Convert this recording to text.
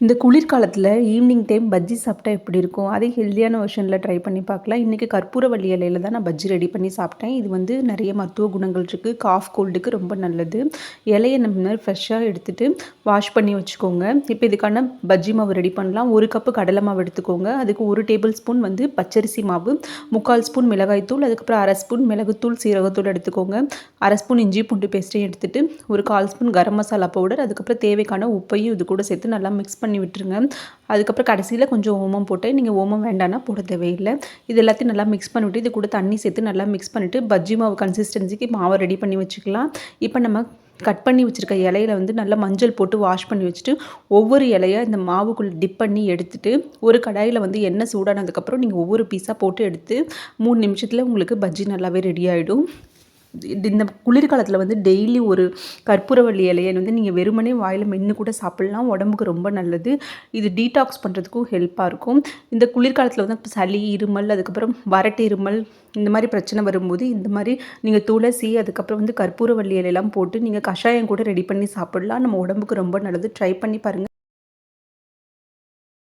இந்த குளிர்காலத்தில் evening time bajji சாப்பிட்டா எப்படி இருக்கும்? அதே ஹெல்தியான வெர்ஷனில் ட்ரை பண்ணி பார்க்கலாம். இன்றைக்கி கற்பூரவள்ளி இலையில தான் நான் பஜ்ஜி ரெடி பண்ணி சாப்பிட்டேன். இது வந்து நிறைய மருத்துவ குணங்கள் இருக்குது. காஃப் கோல்டுக்கு ரொம்ப நல்லது. இலையை நம்ம ஃப்ரெஷ்ஷாக எடுத்துகிட்டு வாஷ் பண்ணி வச்சுக்கோங்க. இப்போ இதுக்கான பஜ்ஜி மாவு ரெடி பண்ணலாம். 1 கப்பு கடலை மாவு எடுத்துக்கோங்க. அதுக்கு 1 டேபிள் ஸ்பூன் வந்து பச்சரிசி மாவு, 3/4 ஸ்பூன் மிளகாய்த்தூள், அதுக்கப்புறம் 1/2 ஸ்பூன் மிளகுத்தூள், சீரகத்தூள் எடுத்துக்கோங்க. 1/2 ஸ்பூன் இஞ்சி பூண்டு பேஸ்ட்டையும் எடுத்துகிட்டு ஒரு 1/4 ஸ்பூன் கரம் மசாலா பவுடர், அதுக்கப்புறம் தேவைக்கான உப்பையும் இது கூட சேர்த்து நல்லா மிக்ஸ் பண்ணி விட்டுருங்க. அதுக்கப்புறம் கடைசியில் கொஞ்சம் ஓமம் போட்டு, நீங்கள் ஓமம் வேண்டாம்னா போட தேவையில்லை. இது எல்லாத்தையும் நல்லா மிக்ஸ் பண்ணிவிட்டு இது கூட தண்ணி சேர்த்து நல்லா மிக்ஸ் பண்ணிவிட்டு பஜ்ஜி மாவு கன்சிஸ்டன்சிக்கு மாவை ரெடி பண்ணி வச்சுக்கலாம். இப்போ நம்ம கட் பண்ணி வச்சுருக்க இலையில வந்து நல்லா மஞ்சள் போட்டு வாஷ் பண்ணி வச்சுட்டு ஒவ்வொரு இலையை இந்த மாவுக்குள்ளே டிப் பண்ணி எடுத்துட்டு ஒரு கடாயில் வந்து எண்ணெய் சூடானதுக்கப்புறம் நீங்கள் ஒவ்வொரு பீஸாக போட்டு எடுத்து 3 நிமிஷத்தில் உங்களுக்கு பஜ்ஜி நல்லாவே ரெடி ஆகிடும். இந்த குளிர்காலத்தில் வந்து டெய்லி ஒரு கற்பூரவள்ளி இலையை வந்து நீங்கள் வெறுமனே வாயில் மென்று கூட சாப்பிட்லாம். உடம்புக்கு ரொம்ப நல்லது. இது டீடாக்ஸ் பண்ணுறதுக்கும் ஹெல்ப்பாக இருக்கும். இந்த குளிர்காலத்தில் வந்து சளி, இருமல், அதுக்கப்புறம் வறட்டு இருமல் இந்த மாதிரி பிரச்சனை வரும்போது இந்த மாதிரி நீங்கள் துளசி, அதுக்கப்புறம் வந்து கற்பூரவள்ளி இலையெல்லாம் போட்டு நீங்கள் கஷாயம் கூட ரெடி பண்ணி சாப்பிட்லாம். நம்ம உடம்புக்கு ரொம்ப நல்லது. ட்ரை பண்ணி பாருங்கள்.